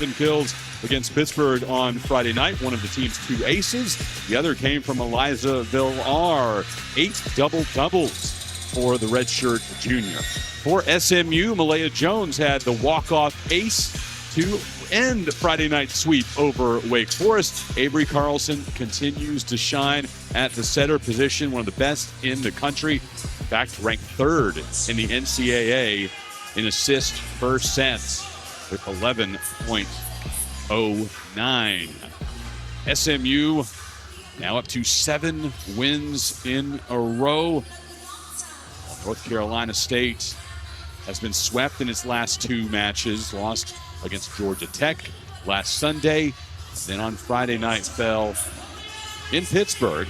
7 kills against Pittsburgh on Friday night. One of the team's 2 aces. The other came from Eliza Villar. 8 double-doubles for the redshirt junior. For SMU, Malaya Jones had the walk-off ace to end Friday night's sweep over Wake Forest. Avery Carlson continues to shine at the setter position, one of the best in the country. In fact, ranked 3rd in the NCAA in assists per set with 11.09. SMU now up to 7 wins in a row. North Carolina State has been swept in its last 2 matches, lost against Georgia Tech last Sunday, then on Friday night fell in Pittsburgh.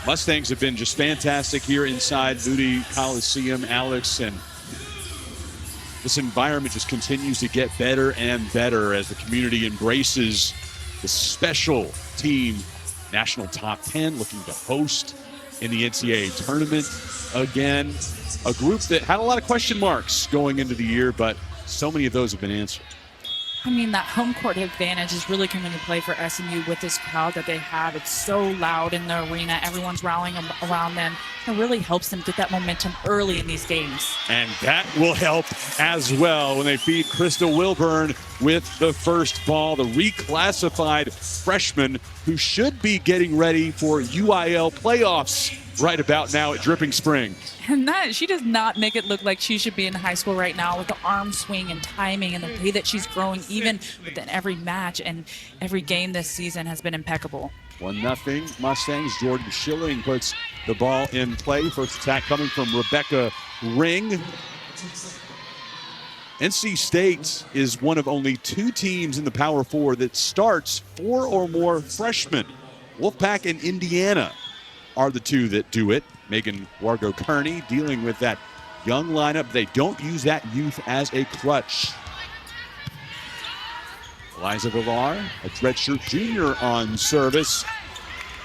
Mustangs have been just fantastic here inside Moody Coliseum, Alex, and this environment just continues to get better and better as the community embraces the special team national top 10 looking to host in the NCAA tournament again. A group that had a lot of question marks going into the year, but so many of those have been answered. I mean, that home court advantage is really coming to play for SMU with this crowd that they have. It's so loud in the arena. Everyone's rallying around them. It really helps them get that momentum early in these games. And that will help as well when they feed Crystal Wilburn with the first ball, the reclassified freshman who should be getting ready for UIL playoffs right about now at Dripping Spring. And that, she does not make it look like she should be in high school right now with the arm swing and timing and the way that she's growing even within every match and every game this season has been impeccable. 1-0 Mustangs. Jordan Schilling puts the ball in play. First attack coming from Rebecca Ring. NC State is one of only 2 teams in the Power 4 that starts 4 or more freshmen. Wolfpack and Indiana are the 2 that do it. Megan Wargo-Kearney dealing with that young lineup. They don't use that youth as a crutch. Eliza Villar, a redshirt junior on service.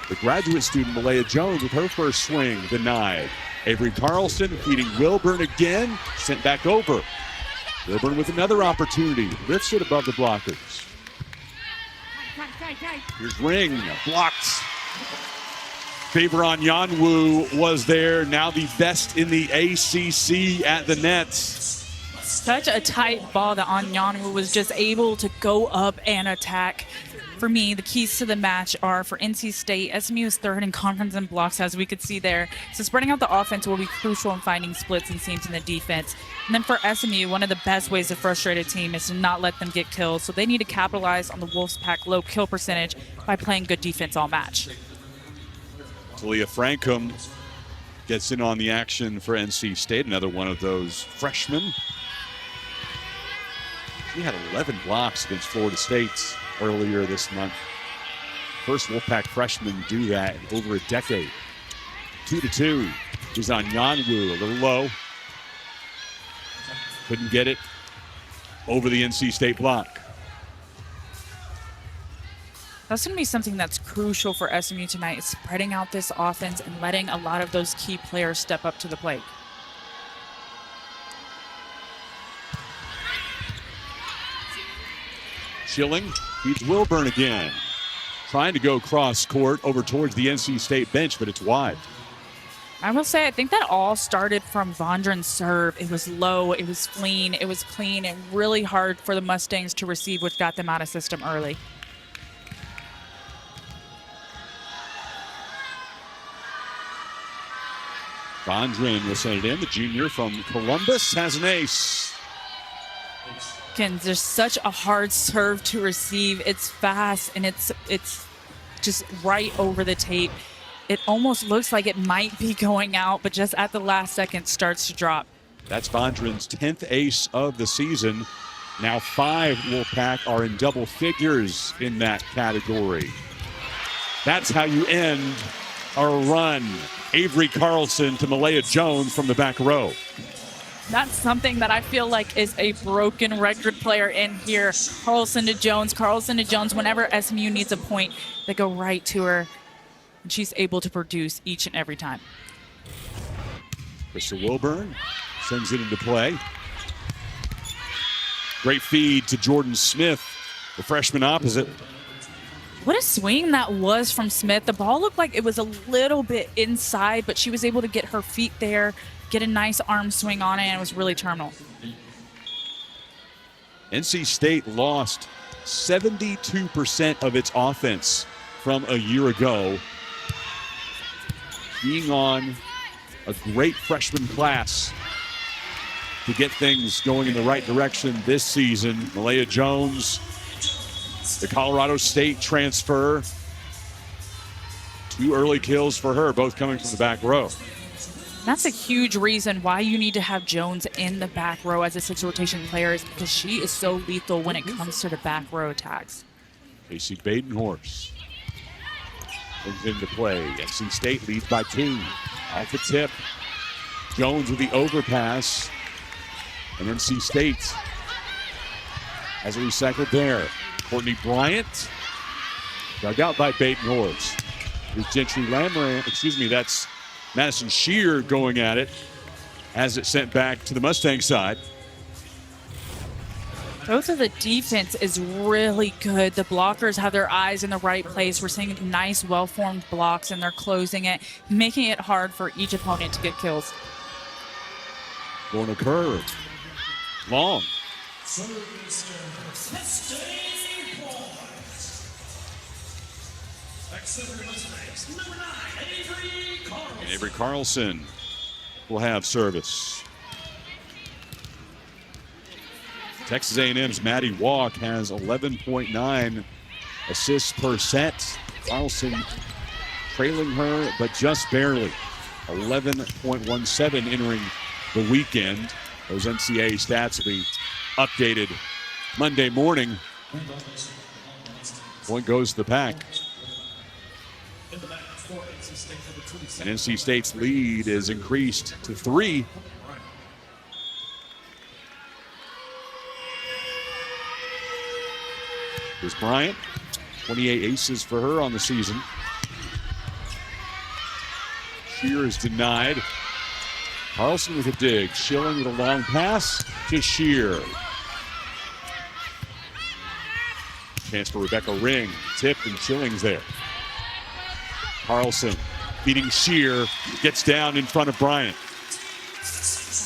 The graduate student, Malaya Jones, with her first swing denied. Avery Carlson feeding Wilburn again, sent back over. Wilburn with another opportunity, lifts it above the blockers. Here's Ring, blocked. Favoron Yanwu was there, now the best in the ACC at the net. Such a tight ball that Onyanwu was just able to go up and attack. For me, the keys to the match are for NC State. SMU is 3rd in conference in blocks, as we could see there. So spreading out the offense will be crucial in finding splits and seams in the defense. And then for SMU, one of the best ways to frustrate a team is to not let them get kills. So they need to capitalize on the Wolfpack low kill percentage by playing good defense all match. Talia Frankham gets in on the action for NC State, another one of those freshmen. She had 11 blocks against Florida State earlier this month. First Wolfpack freshman do that in over a decade. 2-2 is on Yanwu, a little low. Couldn't get it over the NC State block. That's going to be something that's crucial for SMU tonight, is spreading out this offense and letting a lot of those key players step up to the plate. Schilling feeds Wilburn again. Trying to go cross court over towards the NC State bench, but it's wide. I will say, I think that all started from Vondren's serve. It was low, it was clean, and really hard for the Mustangs to receive, which got them out of system early. Vondren will send it in. The junior from Columbus has an ace. Again, there's such a hard serve to receive. It's fast, and it's just right over the tape. It almost looks like it might be going out, but just at the last second starts to drop. That's Vondren's 10th ace of the season. Now 5 Wolfpack are in double figures in that category. That's how you end a run. Avery Carlson to Malaya Jones from the back row. That's something that I feel like is a broken record player in here. Carlson to Jones. Whenever SMU needs a point, they go right to her, and she's able to produce each and every time. Crystal Wilburn sends it into play. Great feed to Jordan Smith, the freshman opposite. What a swing that was from Smith. The ball looked like it was a little bit inside, but she was able to get her feet there, get a nice arm swing on it, and it was really terminal. NC State lost 72% of its offense from a year ago, being on a great freshman class to get things going in the right direction this season. Malaya Jones, the Colorado State transfer. 2 early kills for her, both coming from the back row. That's a huge reason why you need to have Jones in the back row as a 6 rotation player, is because she is so lethal when it comes to the back row attacks. Casey Badenhorst brings into play. NC State leads by 2. Off the tip. Jones with the overpass. And NC State has a recycled there. Courtney Bryant, dug out by Badenhorst. Here's Gentry Lamran, that's Madison Shear going at it as it sent back to the Mustang side. Both of the defense is really good. The blockers have their eyes in the right place. We're seeing nice, well-formed blocks, and they're closing it, making it hard for each opponent to get kills. Going to curve. Long. And Avery Carlson will have service. Texas A&M's Maddie Walk has 11.9 assists per set. Carlson trailing her, but just barely. 11.17 entering the weekend. Those NCAA stats will be updated Monday morning. Point goes to the pack. And NC State's lead is increased to 3. Here's Bryant. 28 aces for her on the season. Shear is denied. Carlson with a dig. Schilling with a long pass to Shear. Chance for Rebecca Ring. Tipped and Schilling's there. Carlson beating Shear. Gets down in front of Bryant.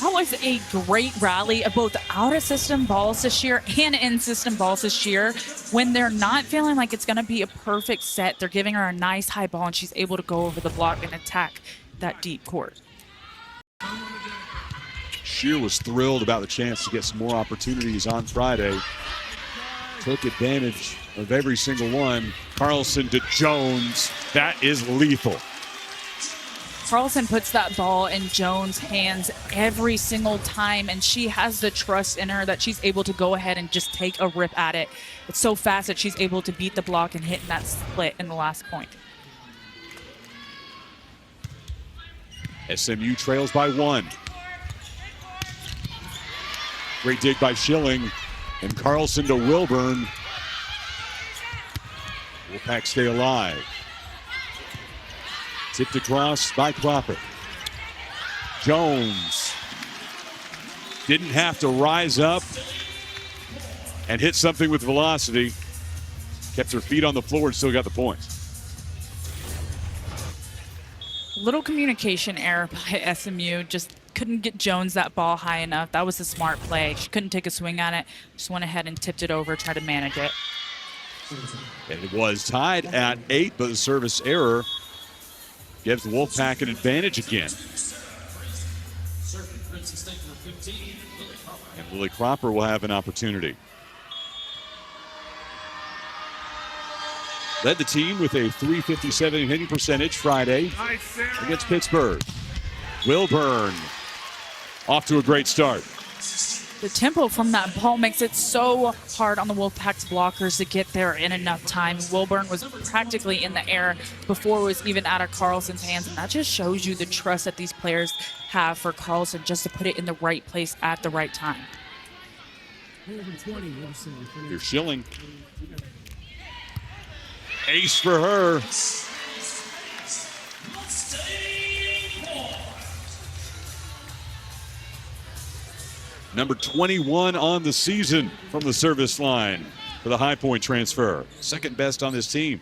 That was a great rally of both out-of-system balls to Shear and in-system balls to Shear. When they're not feeling like it's going to be a perfect set, they're giving her a nice high ball, and she's able to go over the block and attack that deep court. Shear was thrilled about the chance to get some more opportunities on Friday. Took advantage of every single one. Carlson to Jones. That is lethal. Carlson puts that ball in Jones' hands every single time, and she has the trust in her that she's able to go ahead and just take a rip at it. It's so fast that she's able to beat the block and hit that split in the last point. SMU trails by 1. Great dig by Schilling, and Carlson to Wilburn. Wolfpack stay alive. Tipped across by Cropper. Jones didn't have to rise up and hit something with velocity. Kept her feet on the floor and still got the point. Little communication error by SMU. Just couldn't get Jones that ball high enough. That was a smart play. She couldn't take a swing on it. Just went ahead and tipped it over, tried to manage it. And it was tied at 8, but the service error gives the Wolfpack an advantage again. And Lily Cropper will have an opportunity. Led the team with a .357 hitting percentage Friday against Pittsburgh. Wilburn off to a great start. The tempo from that ball makes it so hard on the Wolfpack's blockers to get there in enough time. Wilburn was practically in the air before it was even out of Carlson's hands, and that just shows you the trust that these players have for Carlson just to put it in the right place at the right time. Here's Schilling. Ace for her. number 21 on the season from the service line for the High Point transfer. Second best on this team.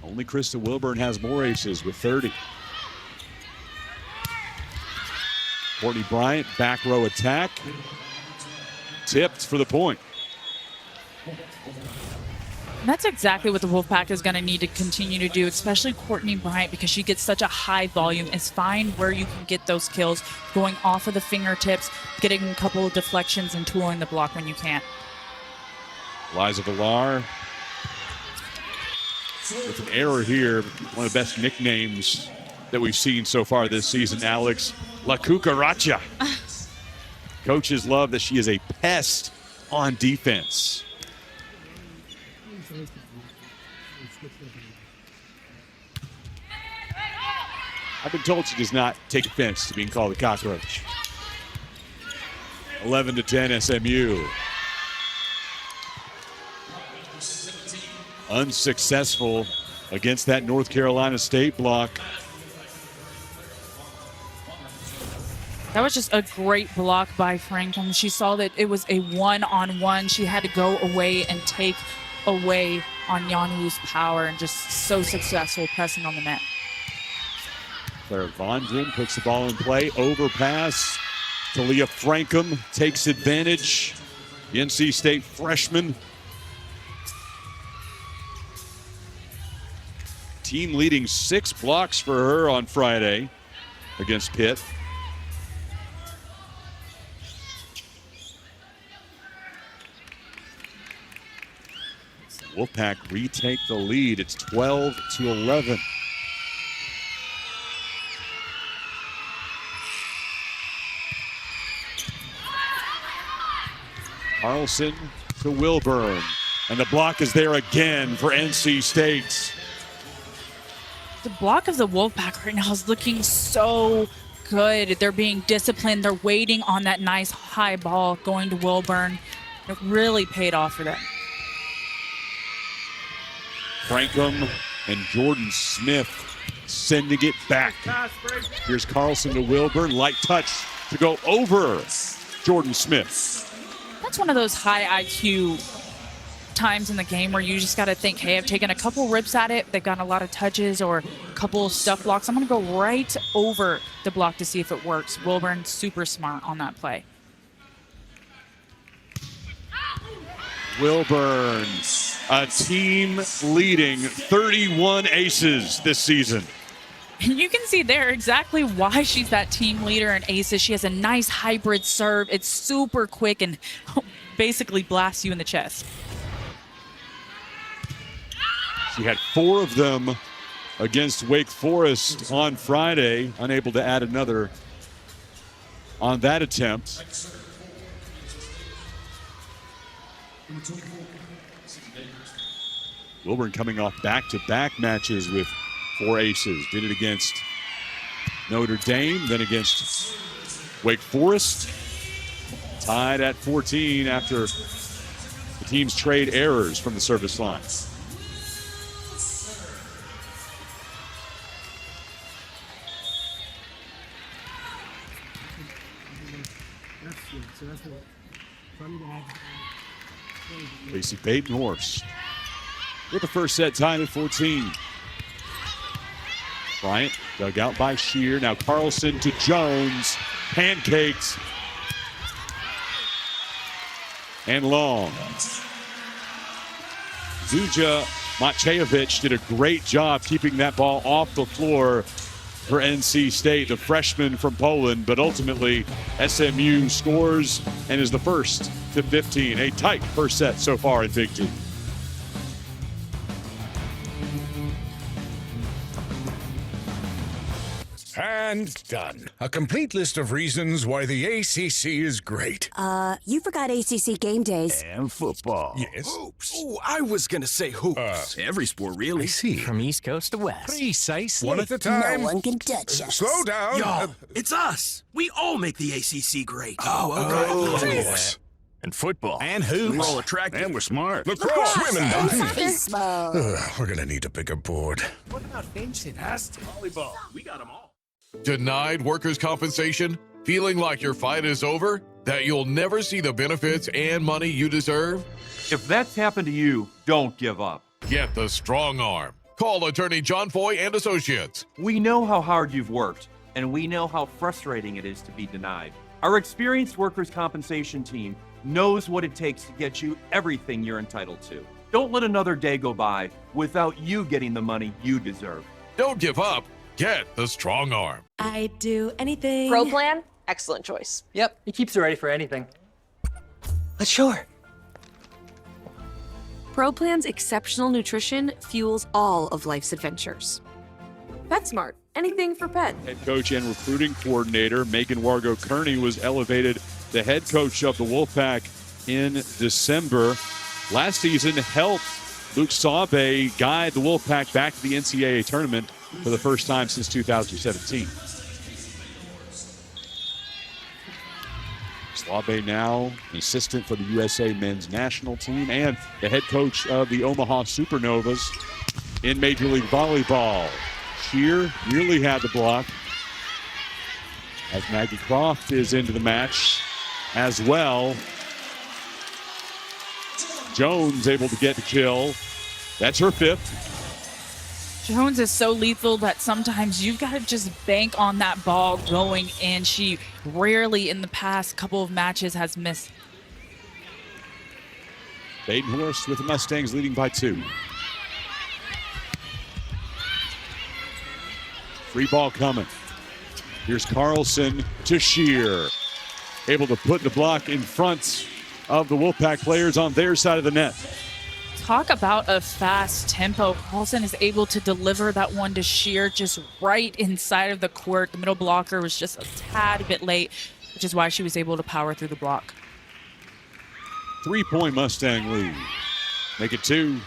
Only Krista Wilburn has more aces with 30. Courtney Bryant, back row attack. Tipped for the point. That's exactly what the Wolfpack is going to need to continue to do, especially Courtney Bryant, because she gets such a high volume. Is find where you can get those kills, going off of the fingertips, getting a couple of deflections, and tooling the block when you can. Liza Villar with an error here. One of the best nicknames that we've seen so far this season, Alex. La Cucaracha. Coaches love that she is a pest on defense. I've been told she does not take offense to being called a cockroach. 11-10 SMU. Unsuccessful against that North Carolina State block. That was just a great block by Franklin. She saw that it was a one-on-one. She had to go away and take away on Yanwu's power, and just so successful pressing on the net. Claire Vondren puts the ball in play. Overpass. Talia Frankum takes advantage. The NC State freshman. Team leading 6 blocks for her on Friday against Pitt. Wolfpack retake the lead. It's 12-11. Carlson to Wilburn. And the block is there again for NC State. The block of the Wolfpack right now is looking so good. They're being disciplined. They're waiting on that nice high ball going to Wilburn. It really paid off for them. Frankum and Jordan Smith sending it back. Here's Carlson to Wilburn. Light touch to go over Jordan Smith. That's one of those high IQ times in the game where you just got to think, hey, I've taken a couple rips at it. They've gotten a lot of touches or a couple of stuff blocks. I'm going to go right over the block to see if it works. Wilburn, super smart on that play. Wilburn, a team leading 31 aces this season. And you can see there exactly why she's that team leader in aces. She has a nice hybrid serve. It's super quick and basically blasts you in the chest. She had 4 of them against Wake Forest on Friday, unable to add another on that attempt. Wilburn coming off back-to-back matches with 4 aces. Did it against Notre Dame, then against Wake Forest. Tied at 14 after the teams trade errors from the service line. Lacey Batenhorst with the first set tied at 14. Bryant dug out by Shear. Now Carlson to Jones. Pancakes. And long. Zuja Maciejewicz did a great job keeping that ball off the floor for NC State, the freshman from Poland, but ultimately SMU scores and is the first to 15. A tight first set so far in Big T. And done. A complete list of reasons why the ACC is great. You forgot ACC game days. And football. Yes. Hoops. Oh, I was going to say hoops. Every sport, really. I see. From East Coast to West. Precisely. One at a time. No one can touch us. Slow down. Yo, it's us. We all make the ACC great. Oh, okay. And football. And hoops. We're all attractive. And we're smart. Lacrosse, swimming. Baseball. We're gonna need a bigger board. What about fencing? Fantastic. Volleyball. We got them all. Denied workers' compensation? Feeling like your fight is over? That you'll never see the benefits and money you deserve? If that's happened to you, don't give up. Get the strong arm. Call attorney John Foy and Associates. We know how hard you've worked, and we know how frustrating it is to be denied. Our experienced workers' compensation team knows what it takes to get you everything you're entitled to. Don't let another day go by without you getting the money you deserve. Don't give up. Get the strong arm. I'd do anything. Pro Plan, excellent choice. Yep, it keeps her ready for anything. Let's show her. Pro Plan's exceptional nutrition fuels all of life's adventures. PetSmart, anything for pet. Head coach and recruiting coordinator Megan Wargo-Kearney was elevated the head coach of the Wolfpack in December. Last season helped Luke Saube guide the Wolfpack back to the NCAA tournament for the first time since 2017. Saube now an assistant for the USA men's national team and the head coach of the Omaha Supernovas in Major League Volleyball. Shear nearly had the block as Maggie Croft is into the match as well. Jones able to get the kill. That's her fifth. Jones is so lethal that sometimes you've got to just bank on that ball going in. She rarely in the past couple of matches has missed. Badenhorst with the Mustangs leading by 2. Free ball coming. Here's Carlson to Shear. Able to put the block in front of the Wolfpack players on their side of the net. Talk about a fast tempo. Carlson is able to deliver that one to Shear just right inside of the court. The middle blocker was just a tad bit late, which is why she was able to power through the block. 3-point Mustang lead. Make it 2.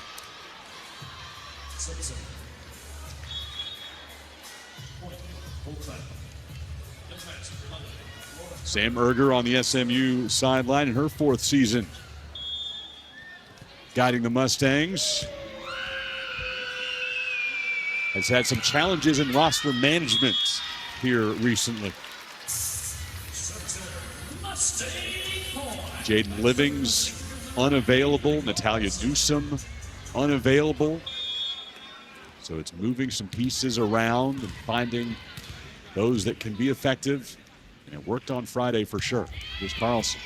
Sam Erger on the SMU sideline in her 4th season, guiding the Mustangs. Has had some challenges in roster management here recently. Jaden Livings unavailable. Natalia Newsom unavailable. So it's moving some pieces around and finding those that can be effective. And it worked on Friday for sure. Here's Carlson.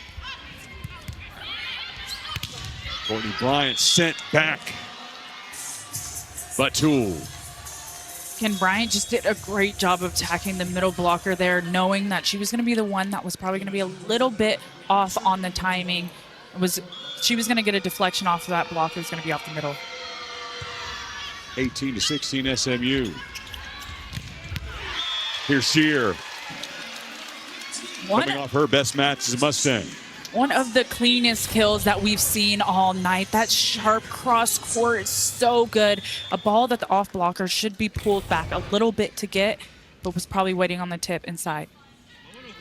Courtney Bryant sent back. Batul. Ken Bryant just did a great job of attacking the middle blocker there, knowing that she was going to be the one that was probably going to be a little bit off on the timing. She was going to get a deflection off of that block. It was going to be off the middle. 18-16 SMU. Here's Shear. Coming off her best match as a Mustang. One of the cleanest kills that we've seen all night. That sharp cross court is so good. A ball that the off blocker should be pulled back a little bit to get, but was probably waiting on the tip inside.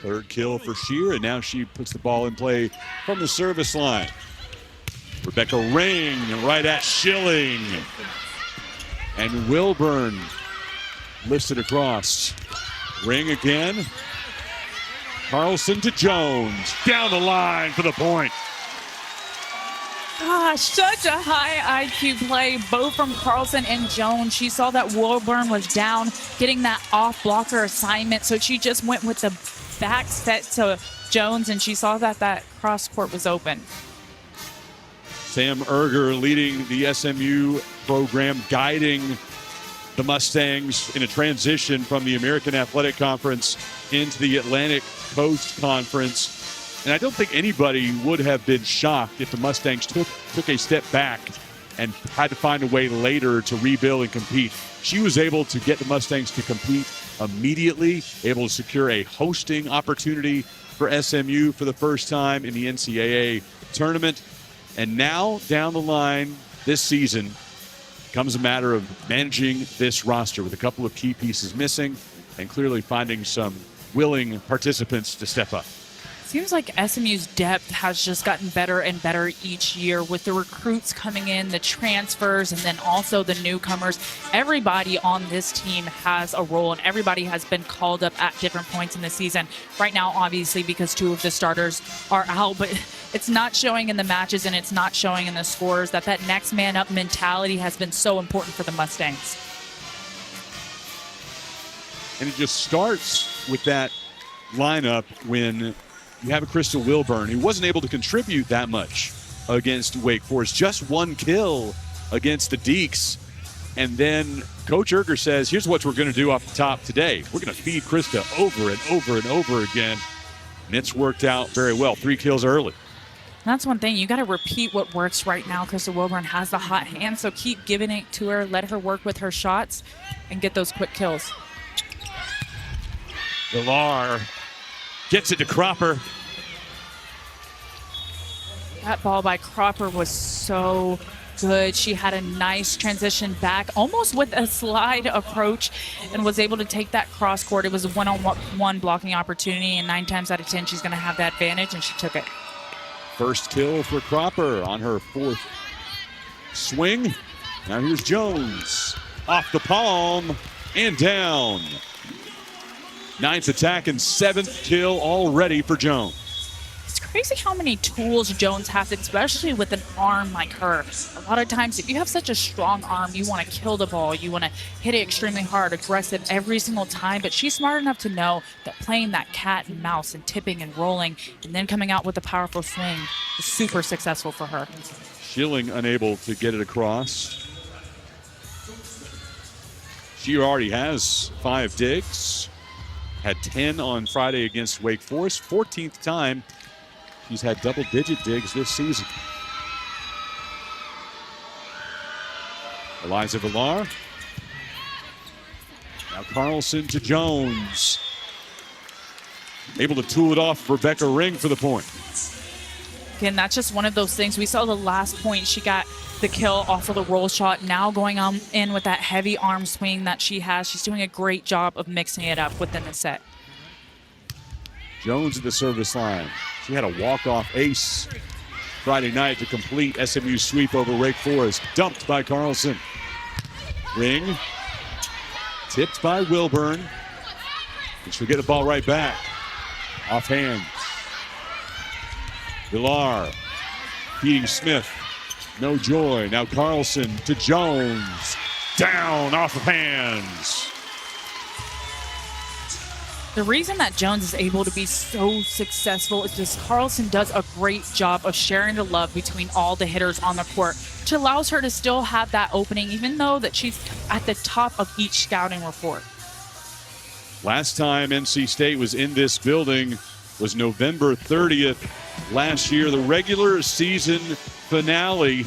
3rd kill for Shear, and now she puts the ball in play from the service line. Rebecca Ring right at Schilling. And Wilburn lifts it across. Ring again. Carlson to Jones. Down the line for the point. Gosh, such a high IQ play, both from Carlson and Jones. She saw that Wilburn was down, getting that off blocker assignment, so she just went with the back set to Jones, and she saw that that cross court was open. Sam Erger leading the SMU program, guiding the Mustangs in a transition from the American Athletic Conference into the Atlantic Coast Conference. And I don't think anybody would have been shocked if the Mustangs took a step back and had to find a way later to rebuild and compete. She was able to get the Mustangs to compete immediately, able to secure a hosting opportunity for SMU for the first time in the NCAA tournament. And now, down the line this season, comes a matter of managing this roster with a couple of key pieces missing and clearly finding some willing participants to step up. Seems like SMU's depth has just gotten better and better each year with the recruits coming in, the transfers, and then also the newcomers. Everybody on this team has a role, and everybody has been called up at different points in the season. Right now, obviously, because 2 of the starters are out, but it's not showing in the matches and it's not showing in the scores that next man up mentality has been so important for the Mustangs. And it just starts with that lineup when you have a Crystal Wilburn who wasn't able to contribute that much against Wake Forest. Just 1 kill against the Deeks. And then Coach Erger says, here's what we're going to do off the top today. We're going to feed Krista over and over and over again. And it's worked out very well. 3 kills early. That's one thing. You got to repeat what works right now. Crystal Wilburn has the hot hand, so keep giving it to her. Let her work with her shots and get those quick kills. Villar gets it to Cropper. That ball by Cropper was so good. She had a nice transition back, almost with a slide approach, and was able to take that cross court. It was a one-on-one blocking opportunity, and 9 times out of 10, she's going to have that advantage, and she took it. First kill for Cropper on her 4th swing. Now here's Jones. Off the palm and down. 9th attack and 7th kill already for Jones. It's crazy how many tools Jones has, especially with an arm like her. A lot of times, if you have such a strong arm, you want to kill the ball. You want to hit it extremely hard, aggressive every single time. But she's smart enough to know that playing that cat and mouse and tipping and rolling and then coming out with a powerful swing is super successful for her. Schilling unable to get it across. She already has 5 digs. Had 10 on Friday against Wake Forest. 14th time she's had double-digit digs this season. Eliza Villar. Now Carlson to Jones. Able to tool it off Rebecca Ring for the point. Again, that's just one of those things. We saw the last point. She got the kill off of the roll shot. Now going on in with that heavy arm swing that she has. She's doing a great job of mixing it up within the set. Jones at the service line. She had a walk-off ace Friday night to complete SMU's sweep over Wake Forest. Dumped by Carlson. Ring. Tipped by Wilburn. And she'll get the ball right back. Off hands. Villar. Feeding Smith. No joy. Now Carlson to Jones. Down off of hands. The reason that Jones is able to be so successful is because Carlson does a great job of sharing the love between all the hitters on the court, which allows her to still have that opening, even though that she's at the top of each scouting report. Last time NC State was in this building was November 30th last year, the regular season finale.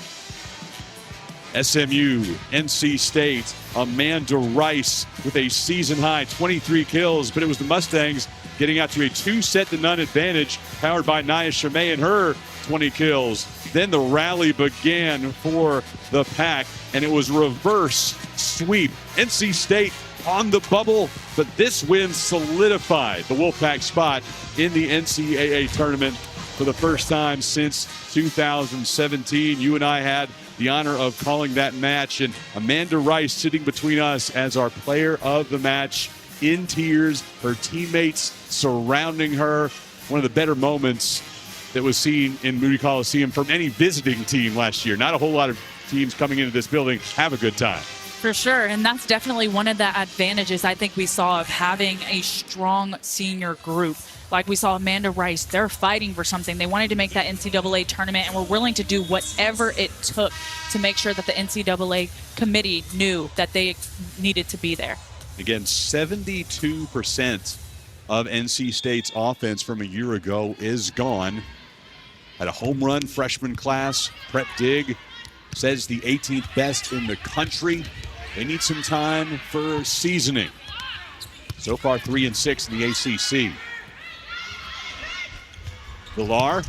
SMU, NC State, Amanda Rice with a season-high 23 kills, but it was the Mustangs getting out to a 2-0 advantage, powered by Nia Chimay and her 20 kills. Then the rally began for the Pack, and it was reverse sweep. NC State on the bubble, but this win solidified the Wolfpack spot in the NCAA tournament for the first time since 2017. You and I had the honor of calling that match, and Amanda Rice sitting between us as our player of the match, in tears, her teammates surrounding her. One of the better moments that was seen in Moody Coliseum from any visiting team last year. Not a whole lot of teams coming into this building have a good time. For sure, and that's definitely one of the advantages I think we saw of having a strong senior group. Like we saw Amanda Rice, they're fighting for something. They wanted to make that NCAA tournament and were willing to do whatever it took to make sure that the NCAA committee knew that they needed to be there. Again, 72% of NC State's offense from a year ago is gone. Had a home run freshman class. Prep Dig says the 18th best in the country. They need some time for seasoning. So far, 3-6 in the ACC. Villar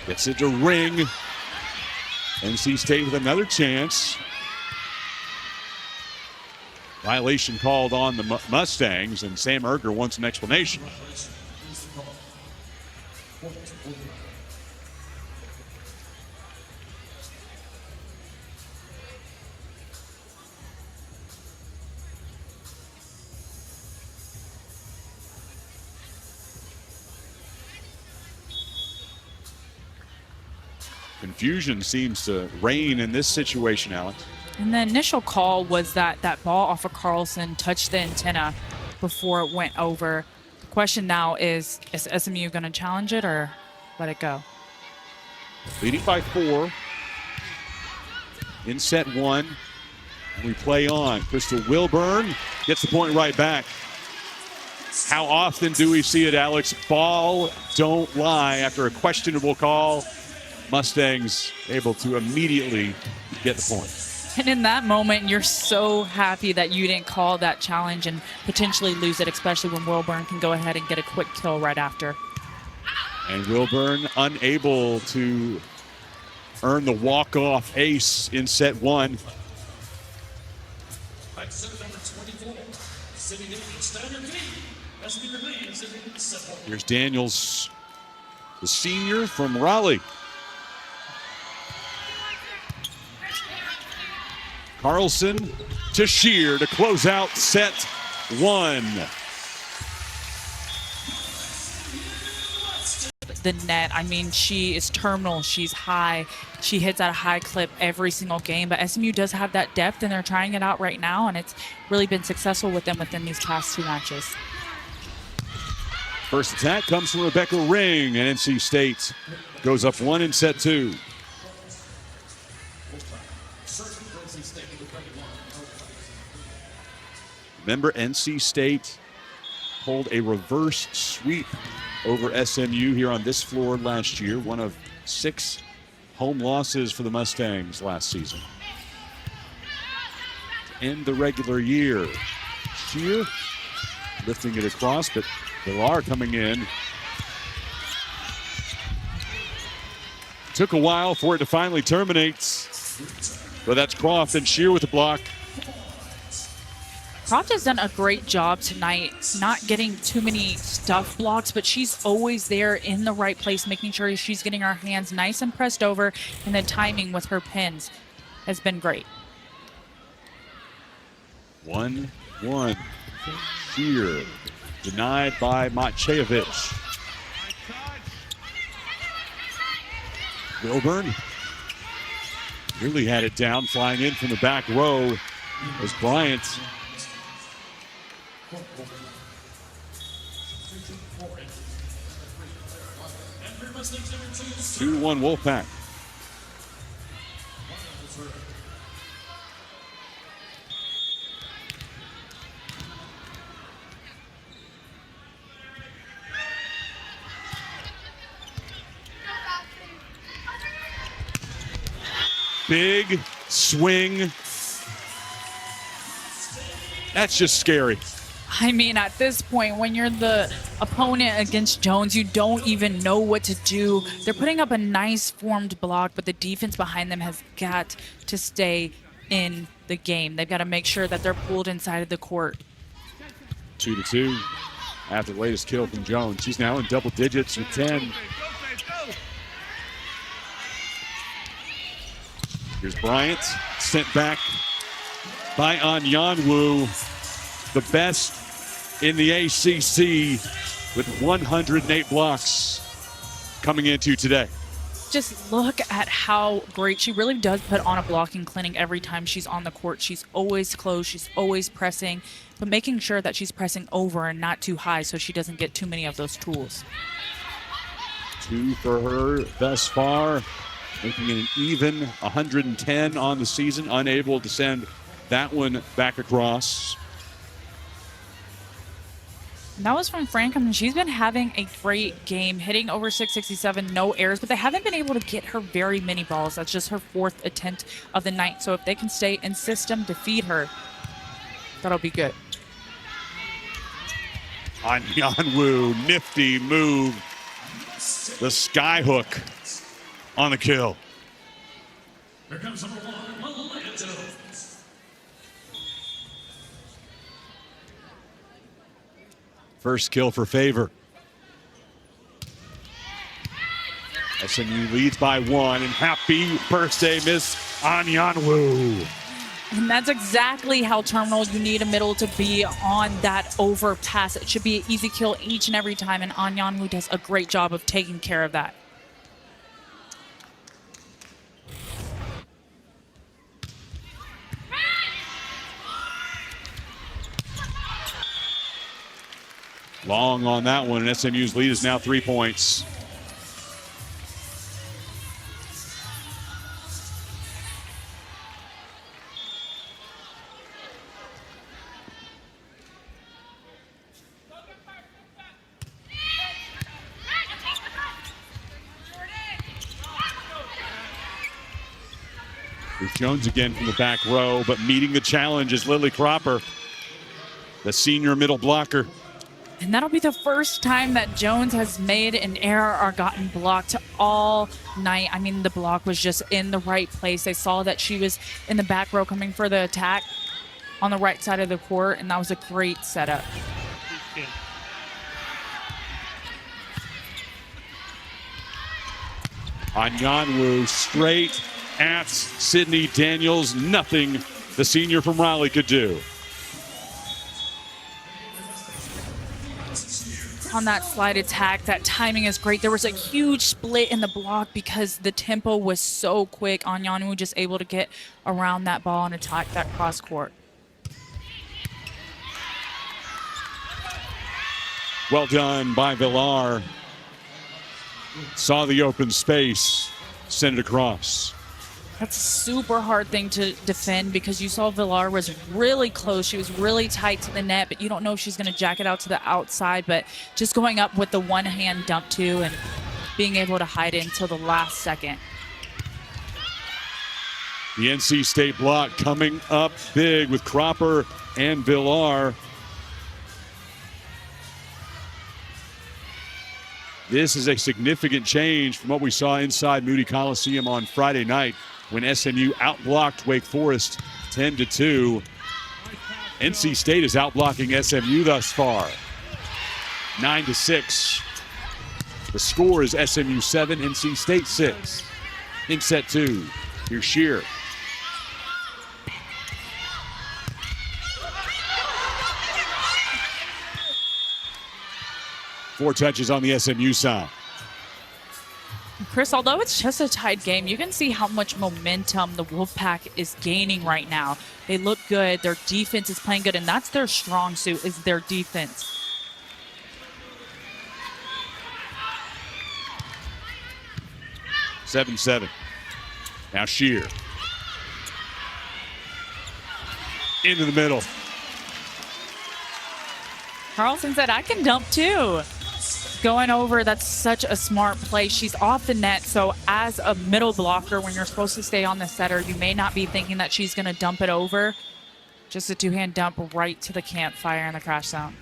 gets it to Ring. NC State with another chance. Violation called on the Mustangs, and Sam Erger wants an explanation. Confusion seems to reign in this situation, Alex. And the initial call was that that ball off of Carlson touched the antenna before it went over. The question now is SMU going to challenge it or let it go? Leading by 4 in set 1. We play on. Crystal Wilburn gets the point right back. How often do we see it, Alex? Ball don't lie after a questionable call. Mustangs able to immediately get the point. And in that moment, you're so happy that you didn't call that challenge and potentially lose it, especially when Wilburn can go ahead and get a quick kill right after. And Wilburn unable to earn the walk-off ace in set 1. Here's Daniels, the senior from Raleigh. Carlson to Shear to close out set 1. The net, I mean, she is terminal. She's high. She hits at a high clip every single game. But SMU does have that depth, and they're trying it out right now, and it's really been successful with them within these past 2 matches. First attack comes from Rebecca Ring, and NC State goes up 1 in set 2. Remember, NC State pulled a reverse sweep over SMU here on this floor last year. One of 6 home losses for the Mustangs last season. To end the regular year. Shear lifting it across, but Villar coming in. Took a while for it to finally terminate, but that's Croft and Shear with the block. Croft has done a great job tonight, not getting too many stuff blocks, but she's always there in the right place, making sure she's getting her hands nice and pressed over, and the timing with her pins has been great. 1-1. Shear denied by Matchevich. Wilburn really had it down, flying in from the back row as Bryant. 2-1 Wolfpack. Big swing. That's just scary. I mean, at this point, when you're the opponent against Jones, you don't even know what to do. They're putting up a nice formed block, but the defense behind them has got to stay in the game. They've got to make sure that they're pulled inside of the court. 2-2 after the latest kill from Jones. She's now in double digits with 10. Here's Bryant, sent back by Anyanwu, the best in the ACC with 108 blocks coming into today. Just look at how great she really does put on a blocking clinic every time she's on the court. She's always close, she's always pressing, but making sure that she's pressing over and not too high so she doesn't get too many of those tools. 2 for her thus far, making it an even 110 on the season, unable to send that one back across. And that was from Frankham. She's been having a great game, hitting over 667, no errors, but they haven't been able to get her very many balls. That's just her 4th attempt of the night. So if they can stay in system to feed her, that'll be good. Anyanwu, nifty move. The sky hook on the kill. Here comes number 1, Atlanta. First kill for Favor. SMU leads by 1, and happy birthday, Miss Anyanwu. And that's exactly how terminal you need a middle to be on that overpass. It should be an easy kill each and every time, and Anyanwu does a great job of taking care of that. Long on that one, and SMU's lead is now 3 points. Here's Jones again from the back row, but meeting the challenge is Lily Cropper, the senior middle blocker. And that'll be the first time that Jones has made an error or gotten blocked all night. I mean, the block was just in the right place. They saw that she was in the back row coming for the attack on the right side of the court, and that was a great setup. Anyanwu straight at Sydney Daniels. Nothing the senior from Raleigh could do. On that slide attack, that timing is great. There was a huge split in the block because the tempo was so quick. Anyanwu just able to get around that ball and attack that cross court. Well done by Villar. Saw the open space, sent it across. That's a super hard thing to defend because you saw Villar was really close. She was really tight to the net, but you don't know if she's going to jack it out to the outside. But just going up with the one-hand dump too and being able to hide it until the last second. The NC State block coming up big with Cropper and Villar. This is a significant change from what we saw inside Moody Coliseum on Friday night when SMU outblocked Wake Forest 10-2. NC State is outblocking SMU thus far, 9-6. The score is SMU 7, NC State 6. In set 2, here's Shear. Four touches on the SMU side. Chris, although it's just a tied game, you can see how much momentum the Wolfpack is gaining right now. They look good. Their defense is playing good, and that's their strong suit, is their defense. 7-7. Now Shear. Into the middle. Carlson said, I can dump too. Going over, that's such a smart play. She's off the net, so as a middle blocker, when you're supposed to stay on the setter, you may not be thinking that she's going to dump it over. Just a two-hand dump right to the campfire in the crash zone.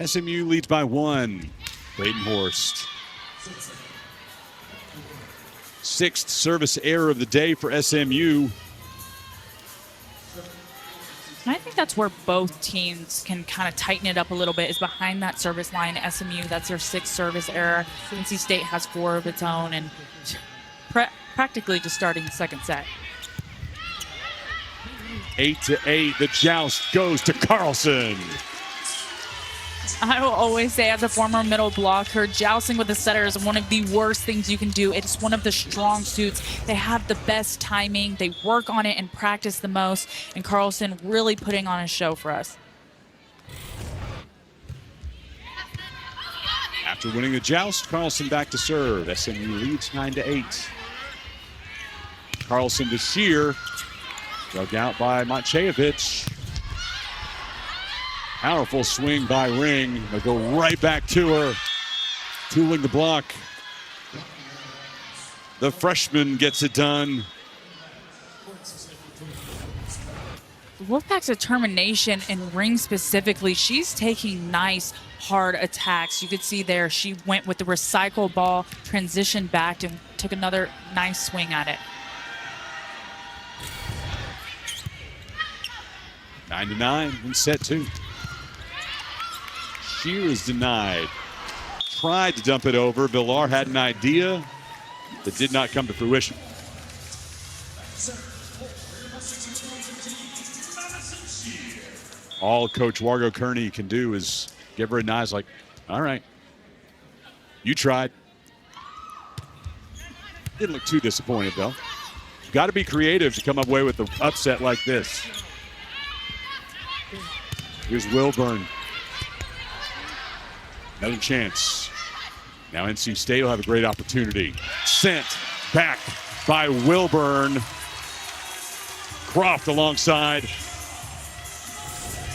SMU leads by 1. Bradenhorst. Sixth service error of the day for SMU. And I think that's where both teams can kind of tighten it up a little bit, is behind that service line. SMU, that's their sixth service error. NC State has 4 of its own, and practically just starting the second set. 8-8, the joust goes to Carlson. I will always say, as a former middle blocker, jousting with the setter is one of the worst things you can do. It's one of the strong suits. They have the best timing. They work on it and practice the most. And Carlson really putting on a show for us. After winning the joust, Carlson back to serve. SMU leads 9-8. Carlson to Shear. Dug out by Maciejewicz. Powerful swing by Ring. They'll go right back to her. Tooling the block. The freshman gets it done. Wolfpack's determination and Ring specifically, she's taking nice, hard attacks. You could see there she went with the recycle ball, transitioned back, and took another nice swing at it. 9-9 in set 2. Shear is denied. tried to dump it over. Villar had an idea that did not come to fruition. All Coach Wargo Kearney can do is give her a nod like, all right, you tried. Didn't look too disappointed, though. Got to be creative to come away with an upset like this. Here's Wilburn. Another chance. Now NC State will have a great opportunity. Sent back by Wilburn. Croft alongside.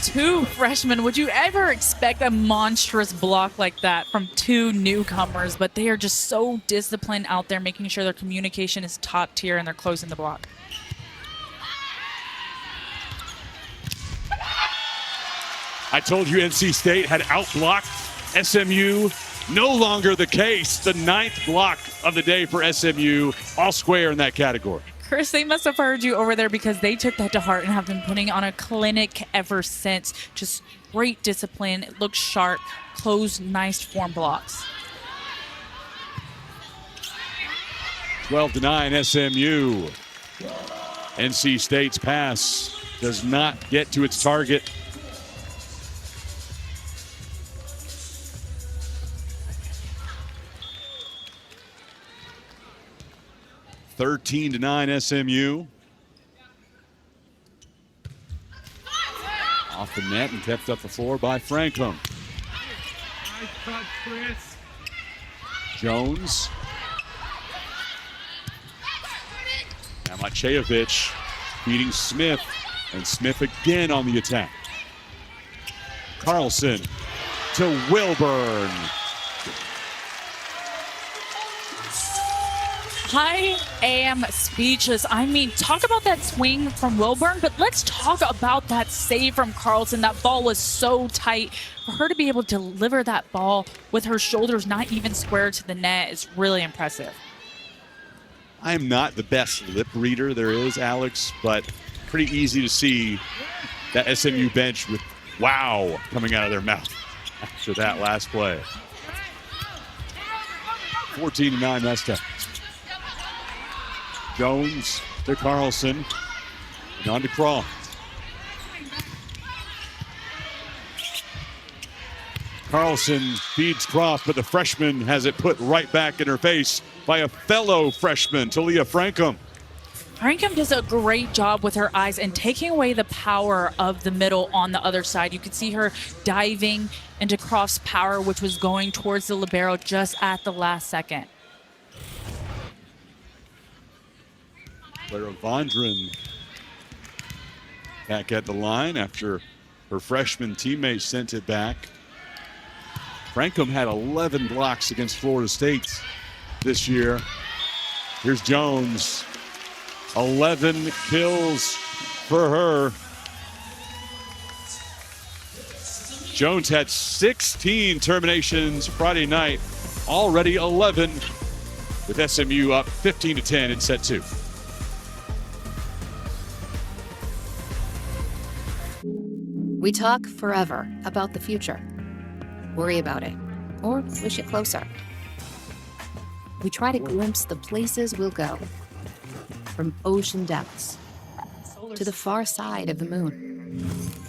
Two freshmen. Would you ever expect a monstrous block like that from two newcomers? But they are just so disciplined out there, making sure their communication is top tier and they're closing the block. I told you NC State had outblocked SMU. No longer the case. The 9th block of the day for SMU. All square in that category. Chris, they must have heard you over there because they took that to heart and have been putting on a clinic ever since. Just great discipline. It looks sharp. Closed nice form blocks. 12-9 SMU. NC State's pass does not get to its target. (13-9) SMU. Off the net and kept up the floor by Franklin. Jones. Now Maciejewicz beating Smith, and Smith again on the attack. Carlson to Wilburn. I am speechless. I mean, talk about that swing from Wilburn, but let's talk about that save from Carlson. That ball was so tight. For her to be able to deliver that ball with her shoulders not even square to the net is really impressive. I'm not the best lip reader there is, Alex, but pretty easy to see that SMU bench with wow coming out of their mouth after that last play. 14-9 that's time. Jones to Carlson and on to Croft. Carlson feeds Croft, but the freshman has it put right back in her face by a fellow freshman, Talia Frankum. Frankum does a great job with her eyes and taking away the power of the middle on the other side. You could see her diving into Croft's power, which was going towards the libero just at the last second. Clara Vondren back at the line after her freshman teammate sent it back. Frankum had 11 blocks against Florida State this year. Here's Jones. 11 kills for her. Jones had 16 terminations Friday night, already 11, with SMU up 15-10 in set 2. We talk forever about the future. Worry about it, or wish it closer. We try to glimpse the places we'll go, from ocean depths to the far side of the moon.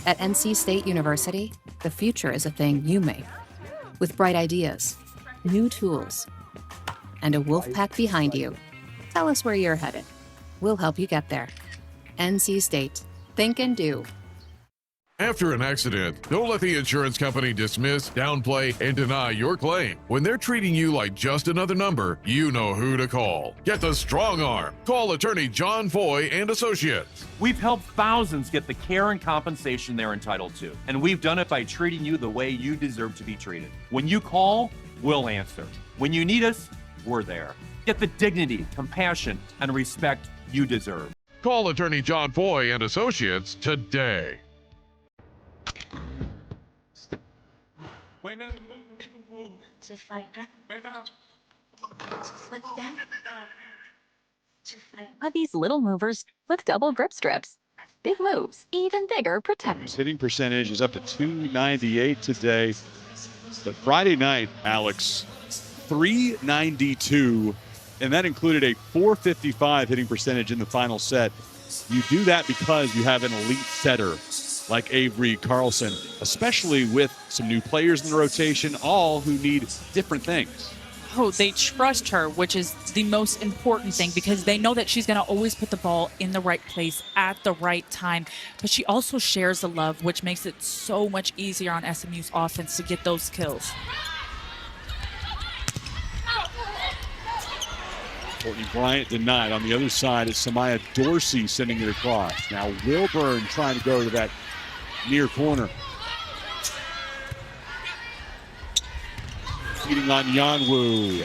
At NC State University, the future is a thing you make, with bright ideas, new tools, and a Wolfpack behind you. Tell us where you're headed. We'll help you get there. NC State. Think and do. After an accident, don't let the insurance company dismiss, downplay, and deny your claim. When they're treating you like just another number, you know who to call. Get the strong arm. Call attorney John Foy and Associates. We've helped thousands get the care and compensation they're entitled to, and we've done it by treating you the way you deserve to be treated. When you call, we'll answer. When you need us, we're there. Get the dignity, compassion, and respect you deserve. Call attorney John Foy and Associates today. Are these little movers with double grip strips? Big moves, even bigger protection. Hitting percentage is up to 298 today. But Friday night, Alex, 392, and that included a 455 hitting percentage in the final set. You do that because you have an elite setter like Avery Carlson, especially with some new players in the rotation, all who need different things. Oh, they trust her, which is the most important thing, because they know that she's going to always put the ball in the right place at the right time. But she also shares the love, which makes it so much easier on SMU's offense to get those kills. Courtney Bryant denied. On the other side is Samaya Dorsey sending it across. Now Wilburn trying to go to that near corner. Feeding on Yanwu.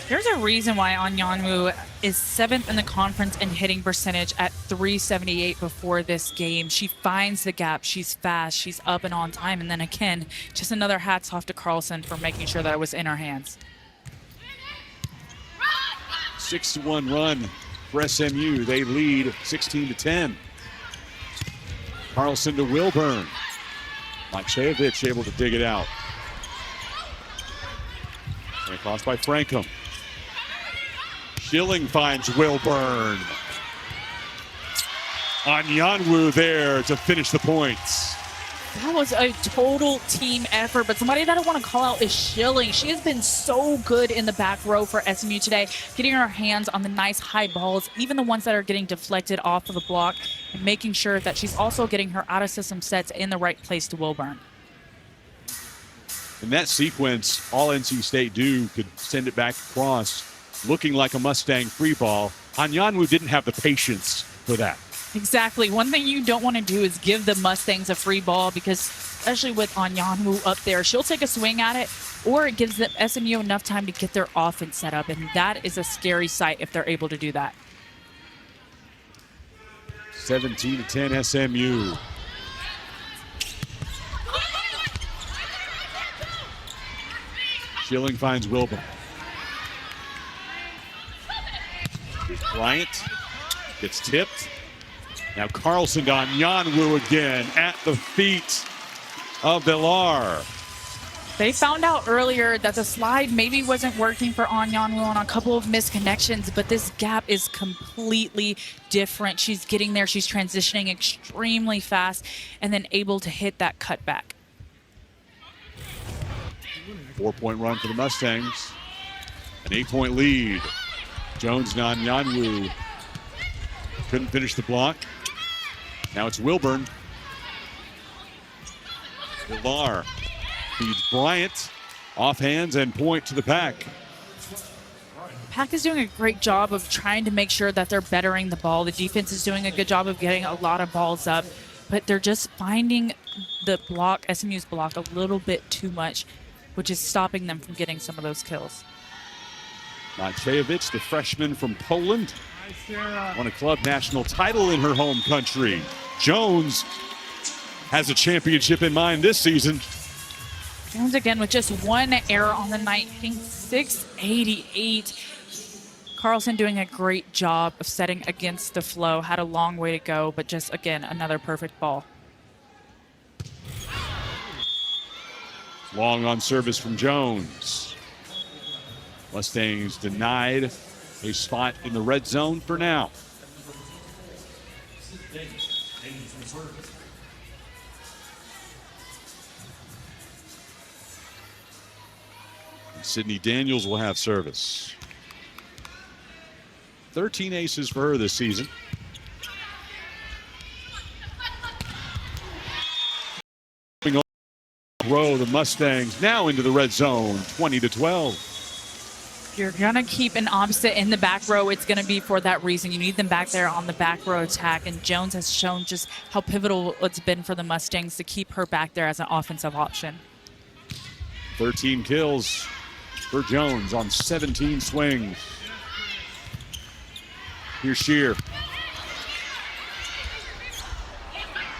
There's a reason why Onyanwu is 7th in the conference in hitting percentage at 378 before this game. She finds the gap. She's fast. She's up and on time. And then again, just another hats off to Carlson for making sure that it was in her hands. 6-1 run for SMU. They lead 16-10. Carlson to Wilburn. Maciejewicz able to dig it out. And across by Frankham. Schilling finds Wilburn. Onyanwu there to finish the points. That was a total team effort, but somebody that I want to call out is Schilling. She has been so good in the back row for SMU today, getting her hands on the nice high balls, even the ones that are getting deflected off of the block, and making sure that she's also getting her out-of-system sets in the right place to Wilburn. In that sequence, all NC State do could send it back across, looking like a Mustang free ball. Onyanwu didn't have the patience for that. Exactly. One thing you don't want to do is give the Mustangs a free ball, because especially with Onyanwu up there, she'll take a swing at it, or it gives the SMU enough time to get their offense set up, and that is a scary sight if they're able to do that. 17-10 SMU. Schilling finds Wilburn. Bryant gets tipped. Now Carlson to Onyanwu again at the feet of Villar. They found out earlier that the slide maybe wasn't working for Onyanwu on a couple of missed connections, but this gap is completely different. She's getting there. She's transitioning extremely fast and then able to hit that cutback. 4-point run for the Mustangs. An 8-point lead. Jones and Onyanwu couldn't finish the block. Now it's Wilburn. Villar feeds Bryant. Off hands and point to the Pack. Pack is doing a great job of trying to make sure that they're bettering the ball. The defense is doing a good job of getting a lot of balls up, but they're just finding the block, SMU's block, a little bit too much, which is stopping them from getting some of those kills. Maciejewicz, the freshman from Poland, won a club national title in her home country. Jones has a championship in mind this season. Jones again with just one error on the night, hitting 688. Carlson doing a great job of setting against the flow. Had a long way to go, but just, again, another perfect ball. Long on service from Jones. Mustangs denied a spot in the red zone for now. Sydney Daniels will have service. 13 aces for her this season. Row the Mustangs now into the red zone, 20-12. If you're going to keep an opposite in the back row, it's going to be for that reason. You need them back there on the back row attack, and Jones has shown just how pivotal it's been for the Mustangs to keep her back there as an offensive option. 13 kills for Jones on 17 swings. Here's Shear.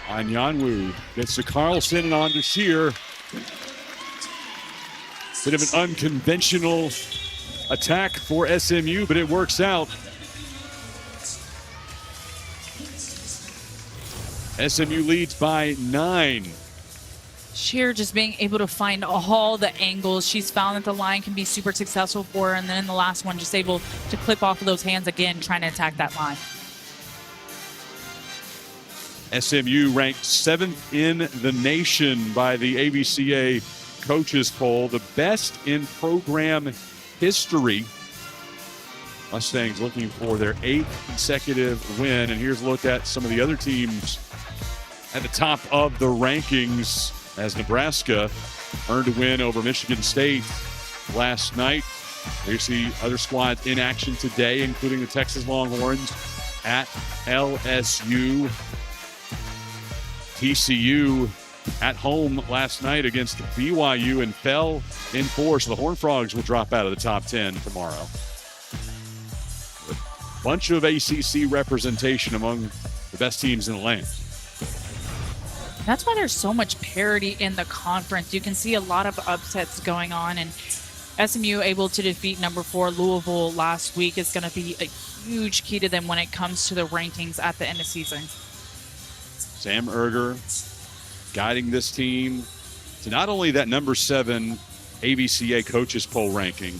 Onyanwu gets to Carlson and on to Shear. Bit of an unconventional attack for SMU, but it works out. SMU leads by 9. Sheer just being able to find all the angles. She's found that the line can be super successful for her. And then in the last one, just able to clip off of those hands again, trying to attack that line. SMU ranked 7th in the nation by the AVCA coaches poll, the best in program history. Mustangs looking for their 8th consecutive win. And here's a look at some of the other teams at the top of the rankings, as Nebraska earned a win over Michigan State last night. You see other squads in action today, including the Texas Longhorns at LSU. TCU at home last night against BYU and fell in 4, so the Horned Frogs will drop out of the top 10 tomorrow. A bunch of ACC representation among the best teams in the land. That's why there's so much parity in the conference. You can see a lot of upsets going on, and SMU able to defeat number 4 Louisville last week is going to be a huge key to them when it comes to the rankings at the end of season. Sam Erger guiding this team to not only that number 7 AVCA coaches poll ranking,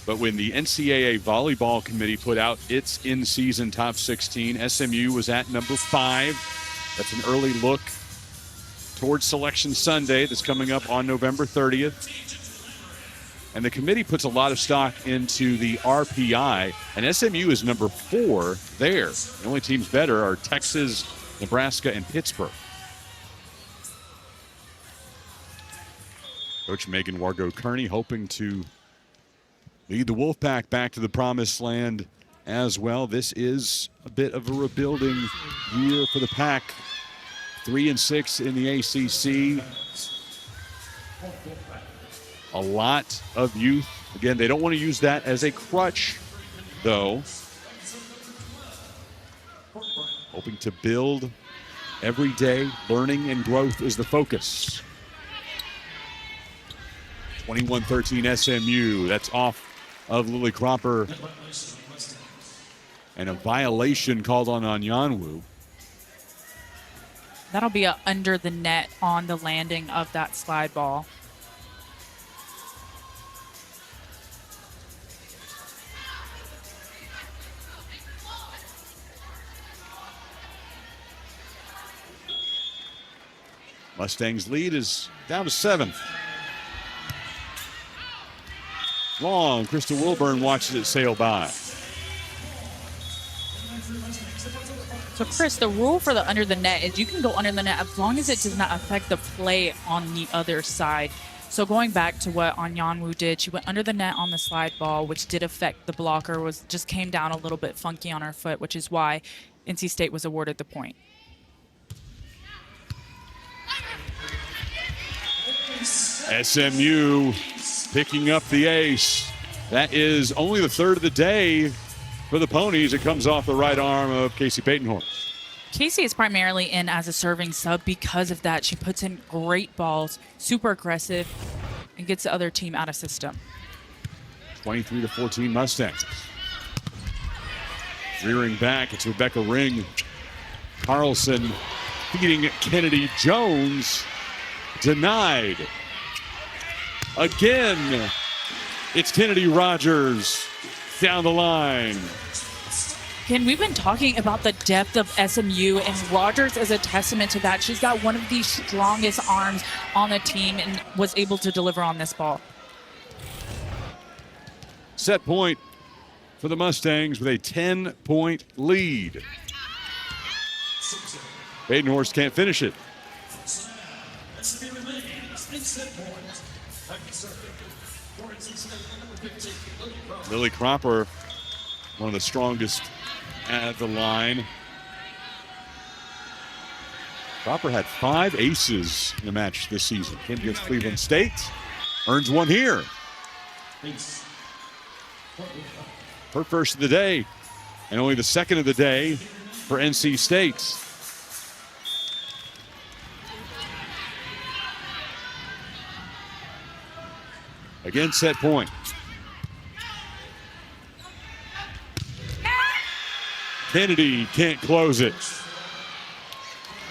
but when the NCAA Volleyball Committee put out its in-season top 16, SMU was at number 5. That's an early look towards Selection Sunday that's coming up on November 30th. And the committee puts a lot of stock into the RPI, and SMU is number 4 there. The only teams better are Texas, Nebraska, and Pittsburgh. Coach Megan Wargo-Kearney hoping to lead the Wolfpack back to the promised land as well. This is a bit of a rebuilding year for the Pack. 3-6 in the ACC. A lot of youth. Again, they don't want to use that as a crutch, though. Hoping to build every day. Learning and growth is the focus. 21-13 SMU. That's off of Lily Cropper. And a violation called on Anyanwu. That'll be under the net on the landing of that slide ball. Mustangs lead is down to 7. Long, Krista Wilburn watches it sail by. So, Chris, the rule for the under the net is you can go under the net as long as it does not affect the play on the other side. So going back to what Anyanwu did, she went under the net on the slide ball, which did affect the blocker, just came down a little bit funky on her foot, which is why NC State was awarded the point. SMU picking up the ace. That is only the 3rd of the day for the Ponies. It comes off the right arm of Casey Payton-Horn. Casey is primarily in as a serving sub because of that. She puts in great balls, super aggressive, and gets the other team out of system. 23-14 Mustangs. Rearing back, it's Rebecca Ring. Carlson feeding Kennedy Jones. Denied. Again, it's Kennedy Rogers down the line. Again, we've been talking about the depth of SMU, and Rogers is a testament to that. She's got one of the strongest arms on the team and was able to deliver on this ball. Set point for the Mustangs with a 10-point lead. Badenhorst can't finish it. Lily Cropper, one of the strongest at the line. Cropper had 5 aces in a match this season. Came against Cleveland State. Earns one here. Her first of the day, and only the second of the day for NC State. Again, set point. Kennedy can't close it.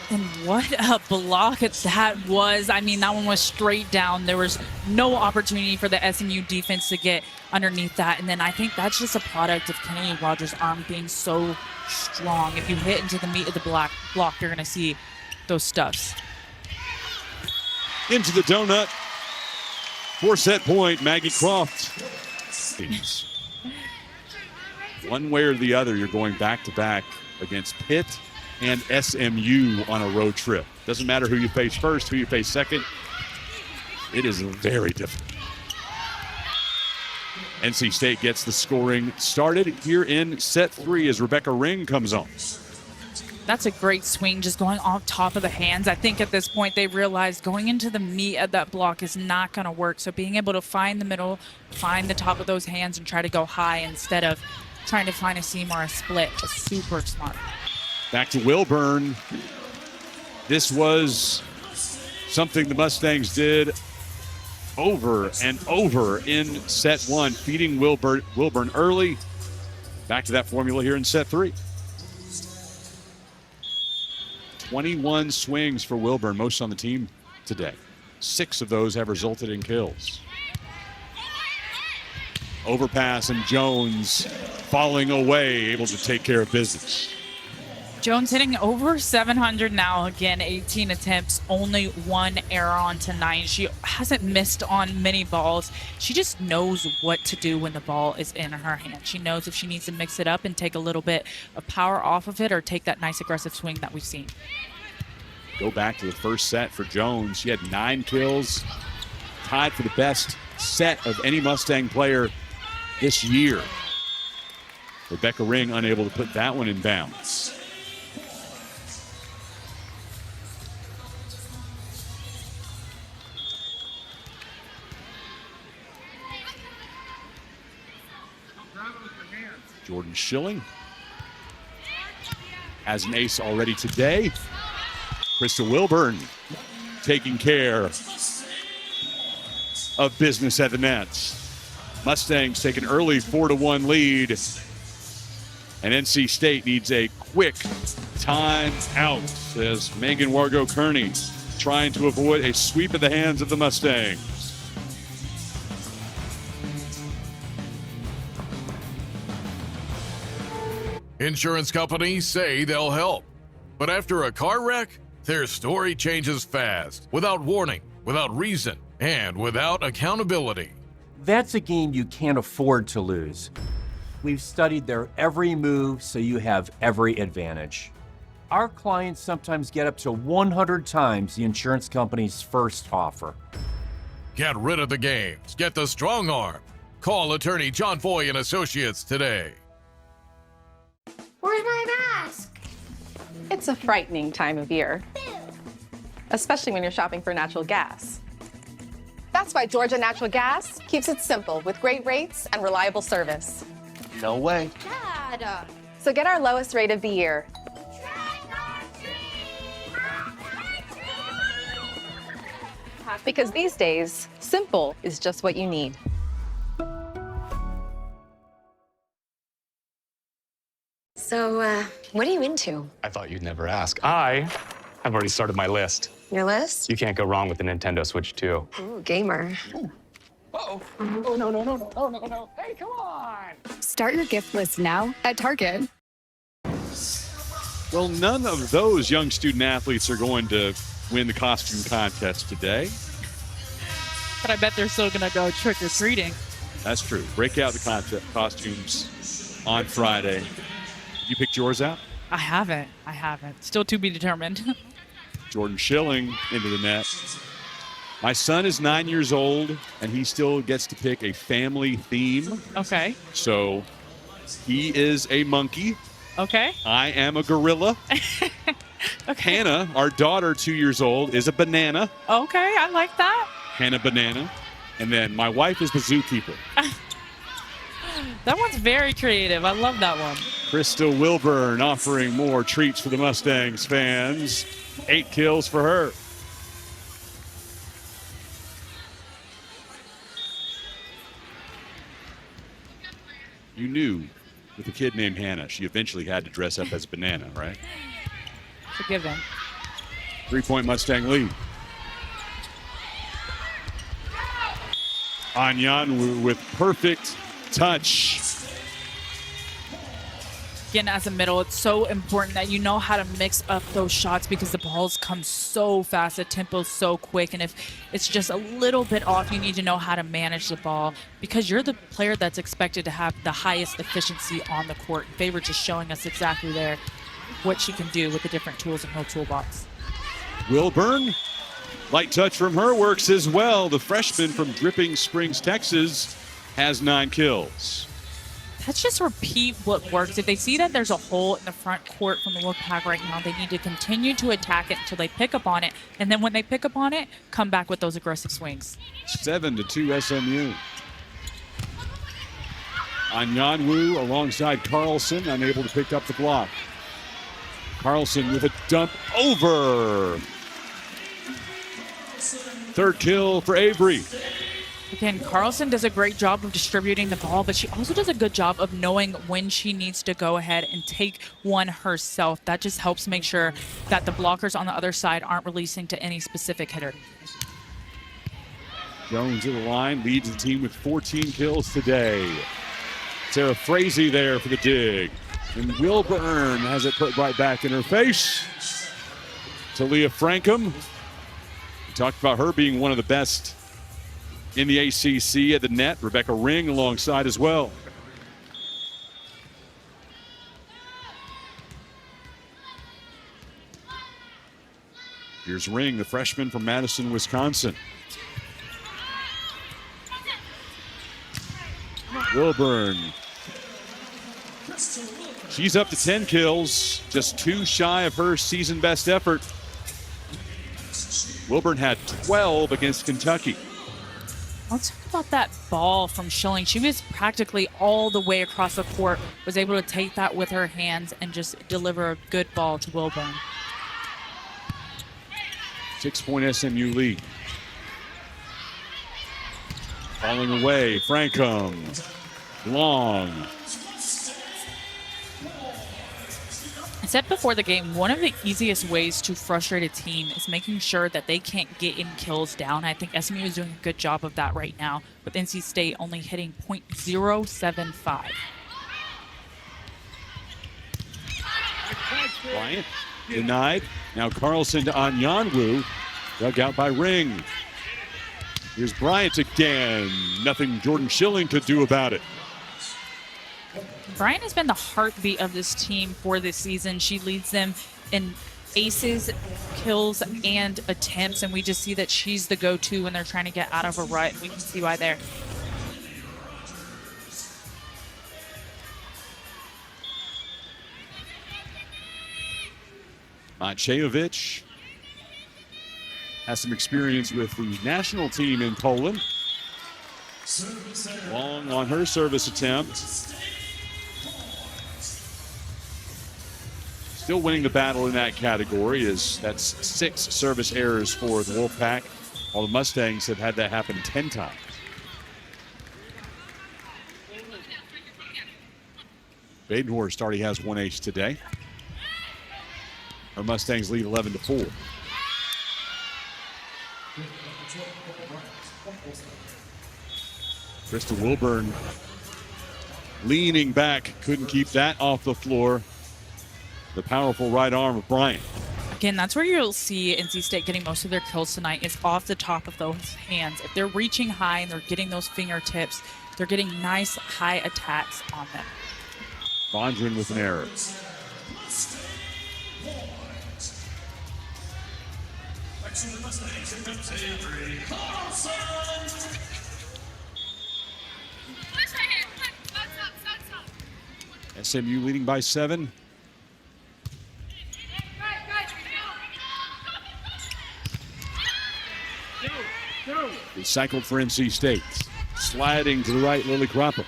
And what a block that was. I mean, that one was straight down. There was no opportunity for the SMU defense to get underneath that. And then I think that's just a product of Kennedy Rogers' arm being so strong. If you hit into the meat of the block, you're going to see those stuffs. Into the donut. 4-set point, Maggie Croft. One way or the other, you're going back-to-back against Pitt and SMU on a road trip. Doesn't matter who you face first, who you face second. It is very difficult. NC State gets the scoring started here in set 3 as Rebecca Ring comes on. That's a great swing, just going off top of the hands. I think at this point they realized going into the meat of that block is not going to work. So being able to find the middle, find the top of those hands, and try to go high instead of trying to find a seam or a split is super smart. Back to Wilburn. This was something the Mustangs did over and over in set 1, feeding Wilburn early. Back to that formula here in set 3. 21 swings for Wilburn, most on the team today. 6 of those have resulted in kills. Overpass and Jones falling away, able to take care of business. Jones hitting over 700 now. Again, 18 attempts, only 1 error on tonight. She hasn't missed on many balls. She just knows what to do when the ball is in her hand. She knows if she needs to mix it up and take a little bit of power off of it or take that nice aggressive swing that we've seen. Go back to the first set for Jones. She had 9 kills, tied for the best set of any Mustang player this year. Rebecca Ring unable to put that one in bounds. Jordan Schilling has an ace already today. Krista Wilburn taking care of business at the nets. Mustangs take an early 4-1 lead. And NC State needs a quick timeout as Megan Wargo-Kearney trying to avoid a sweep of the hands of the Mustangs. Insurance companies say they'll help. But after a car wreck, their story changes fast, without warning, without reason, and without accountability. That's a game you can't afford to lose. We've studied their every move so you have every advantage. Our clients sometimes get up to 100 times the insurance company's first offer. Get rid of the games. Get the strong arm. Call attorney John Foy and Associates today. Where's my mask? It's a frightening time of year, especially when you're shopping for natural gas. That's why Georgia Natural Gas keeps it simple with great rates and reliable service. No way. Dad! So get our lowest rate of the year. Because these days, simple is just what you need. So, what are you into? I thought you'd never ask. I have already started my list. Your list? You can't go wrong with the Nintendo Switch 2. Ooh, gamer. Uh-oh. Oh, no. Hey, come on. Start your gift list now at Target. Well, none of those young student athletes are going to win the costume contest today. But I bet they're still going to go trick-or-treating. That's true. Break out the costumes on Friday. You picked yours out? I haven't. Still to be determined. Jordan Schilling into the net. My son is 9 years old, and he still gets to pick a family theme. Okay. So he is a monkey. Okay. I am a gorilla. Okay. Hannah, our daughter, 2 years old, is a banana. Okay, I like that. Hannah Banana. And then my wife is the zookeeper. That one's very creative. I love that one. Krista Wilburn offering more treats for the Mustangs fans. 8 kills for her. You knew with a kid named Hannah, she eventually had to dress up as a banana, right? It's a given. 3-point Mustang lead. Anyanwu with perfect touch. Again, as a middle, it's so important that you know how to mix up those shots because the balls come so fast, the tempo's so quick, and if it's just a little bit off, you need to know how to manage the ball because you're the player that's expected to have the highest efficiency on the court. Favor just showing us exactly there what she can do with the different tools in her toolbox. Wilburn, light touch from her works as well. The freshman from Dripping Springs, Texas, has 9 kills. Let's just repeat what works. If they see that there's a hole in the front court from the Wolfpack right now, they need to continue to attack it until they pick up on it. And then when they pick up on it, come back with those aggressive swings. 7-2 SMU. Anyanwu alongside Carlson, unable to pick up the block. Carlson with a dump over. 3rd kill for Avery. Again, Carlson does a great job of distributing the ball, but she also does a good job of knowing when she needs to go ahead and take one herself. That just helps make sure that the blockers on the other side aren't releasing to any specific hitter. Jones to the line, leads the team with 14 kills today. Sarah Frazee there for the dig. And Wilburn has it put right back in her face. Talia Frankham. We talked about her being one of the best in the ACC at the net. Rebecca Ring alongside as well. Here's Ring, the freshman from Madison, Wisconsin. Wilburn. She's up to 10 kills, just 2 shy of her season best effort. Wilburn had 12 against Kentucky. Let's talk about that ball from Schilling. She was practically all the way across the court, was able to take that with her hands and just deliver a good ball to Wilburn. 6-point SMU lead. Falling away, Frankham. Long. I said before the game, one of the easiest ways to frustrate a team is making sure that they can't get in kills down. I think SMU is doing a good job of that right now, with NC State only hitting .075. Bryant denied. Now Carlson to Anyanwu. Dug out by Ring. Here's Bryant again. Nothing Jordan Schilling could do about it. Bryant has been the heartbeat of this team for this season. She leads them in aces, kills, and attempts, and we just see that she's the go-to when they're trying to get out of a rut. We can see why there. Maciejewicz has some experience with the national team in Poland. Long on her service attempt. Still winning the battle in that category, as that's 6 service errors for the Wolfpack, while the Mustangs have had that happen 10 times. Badenhorst already has 1 ace today. Our Mustangs lead 11-4. Krista Wilburn leaning back, couldn't keep that off the floor. The powerful right arm of Bryant. Again, that's where you'll see NC State getting most of their kills tonight, is off the top of those hands. If they're reaching high and they're getting those fingertips, they're getting nice high attacks on them. Bondren with an error. SMU leading by 7. Recycled for NC State. Sliding to the right, Lily Cropper.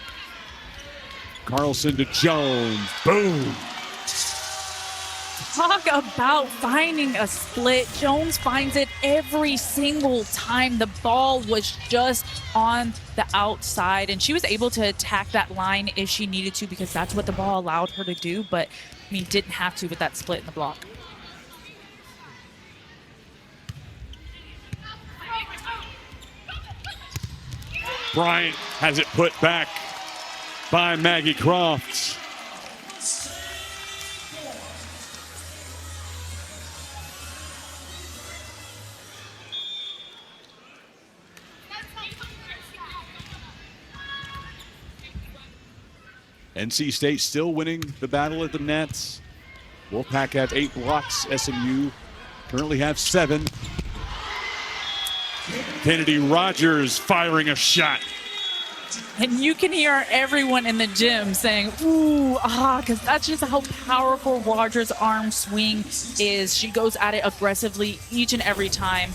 Carlson to Jones. Boom. Talk about finding a split. Jones finds it every single time. The ball was just on the outside, and she was able to attack that line if she needed to, because that's what the ball allowed her to do, but I mean, didn't have to with that split in the block. Bryant has it put back by Maggie Croft. NC State still winning the battle at the nets. Wolfpack have 8 blocks. SMU currently have 7. Kennedy Rogers firing a shot. And you can hear everyone in the gym saying, ooh, because that's just how powerful Rogers' arm swing is. She goes at it aggressively each and every time.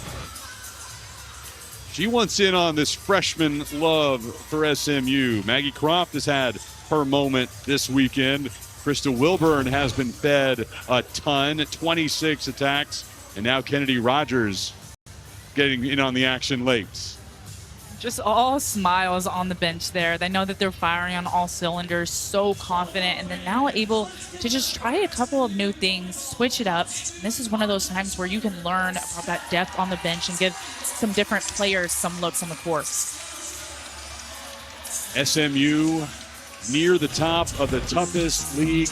She wants in on this freshman love for SMU. Maggie Croft has had her moment this weekend. Krista Wilburn has been fed a ton, 26 attacks, and now Kennedy Rogers getting in on the action late. Just all smiles on the bench there. They know that they're firing on all cylinders, so confident, and then now able to just try a couple of new things, switch it up. And this is one of those times where you can learn about that depth on the bench and give some different players some looks on the court. SMU near the top of the toughest league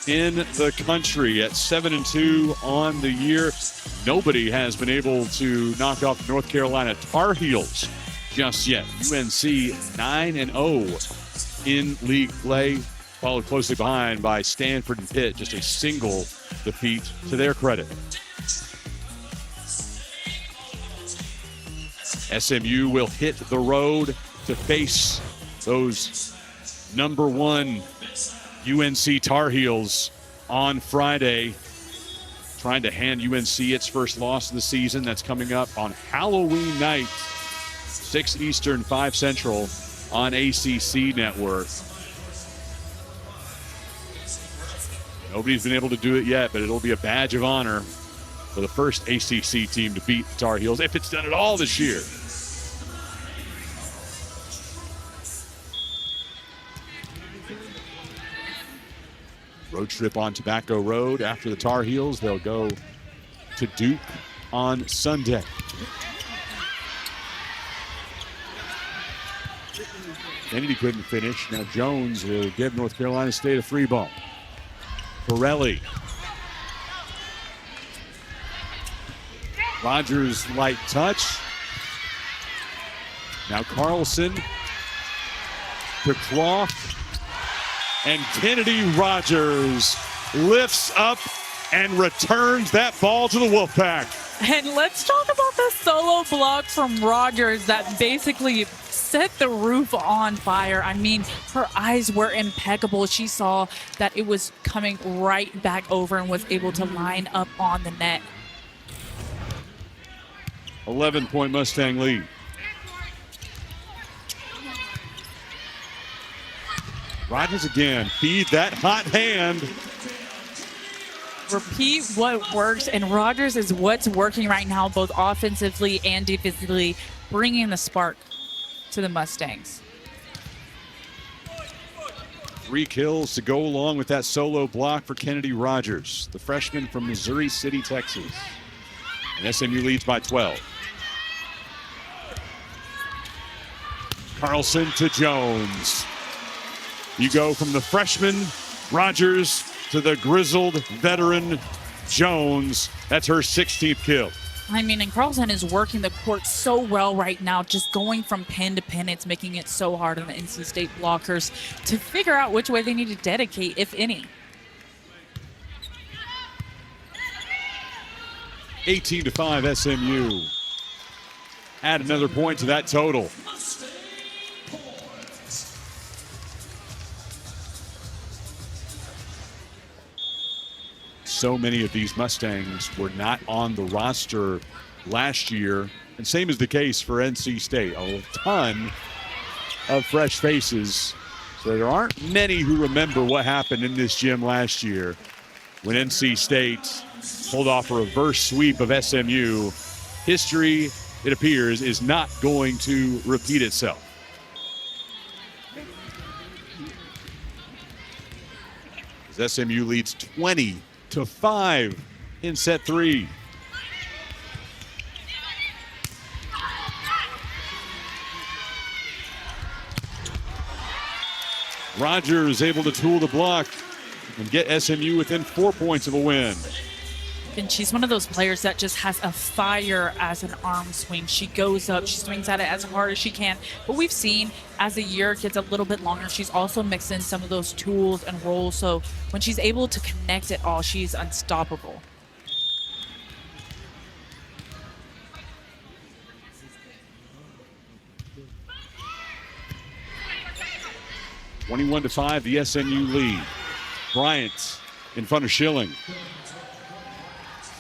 in the country at 7-2 on the year. Nobody has been able to knock off the North Carolina Tar Heels just yet. UNC 9-0 in league play, followed closely behind by Stanford and Pitt, just a single defeat to their credit. SMU will hit the road to face those number 1 UNC Tar Heels on Friday, trying to hand UNC its first loss of the season. That's coming up on Halloween night, 6 Eastern, 5 Central on ACC Network. Nobody's been able to do it yet, but it'll be a badge of honor for the first ACC team to beat the Tar Heels, if it's done at all this year. Road trip on Tobacco Road. After the Tar Heels, they'll go to Duke on Sunday. Kennedy couldn't finish. Now Jones will give North Carolina State a free ball. Pirelli. Rogers light touch. Now Carlson to Croft. And Kennedy Rogers lifts up and returns that ball to the Wolfpack. And let's talk about the solo block from Rogers that basically set the roof on fire. I mean, her eyes were impeccable. She saw that it was coming right back over and was able to line up on the net. 11-point Mustang lead. Rogers again, feed that hot hand. Repeat what works, and Rogers is what's working right now, both offensively and defensively, bringing the spark to the Mustangs. 3 kills to go along with that solo block for Kennedy Rogers, the freshman from Missouri City, Texas. And SMU leads by 12. Carlson to Jones. You go from the freshman, Rogers, to the grizzled veteran, Jones. That's her 16th kill. I mean, and Carlson is working the court so well right now, just going from pin to pin. It's making it so hard on the NC State blockers to figure out which way they need to dedicate, if any. 18-5 SMU. Add another point to that total. So many of these Mustangs were not on the roster last year, and same is the case for NC State. A ton of fresh faces. So there aren't many who remember what happened in this gym last year when NC State pulled off a reverse sweep of SMU. History, it appears, is not going to repeat itself. As SMU leads 20-5 in set 3. Rogers able to tool the block and get SMU within 4 points of a win. And she's one of those players that just has a fire as an arm swing. She goes up, she swings at it as hard as she can. But we've seen as the year gets a little bit longer, she's also mixed in some of those tools and rolls. So when she's able to connect it all, she's unstoppable. (21-5), the SMU lead. Bryant in front of Schilling.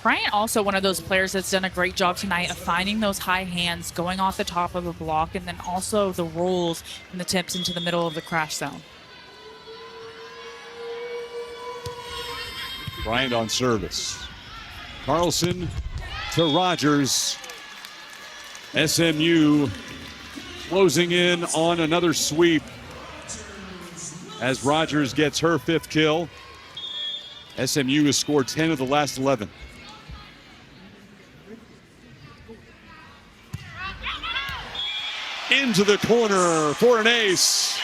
Bryant also one of those players that's done a great job tonight of finding those high hands, going off the top of a block, and then also the rolls and the tips into the middle of the crash zone. Bryant on service. Carlson to Rogers. SMU closing in on another sweep as Rogers gets her 5th kill. SMU has scored 10 of the last 11. Into the corner for an ace.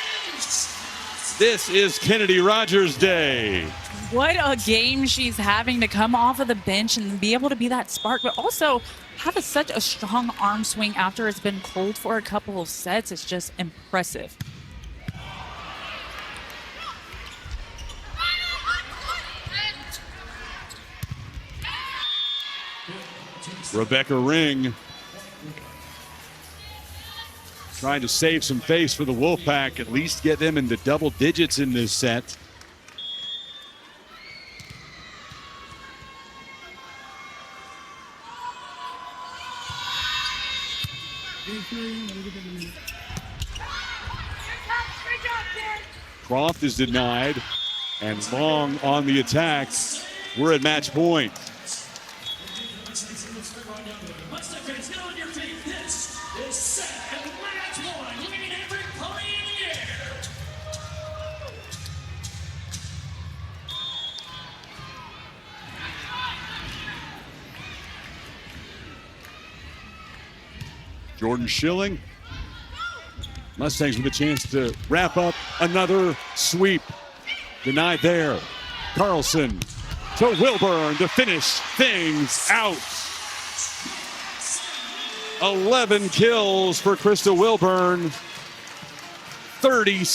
This is Kennedy Rogers Day. What a game she's having to come off of the bench and be able to be that spark, but also have such a strong arm swing after it's been cold for a couple of sets. It's just impressive. Rebecca Ring trying to save some face for the Wolfpack, at least get them into double digits in this set. Croft is denied, and Long on the attack. We're at match point. Jordan Schilling. Mustangs with a chance to wrap up another sweep. Denied there. Carlson to Wilburn to finish things out. 11 kills for Krista Wilburn. 36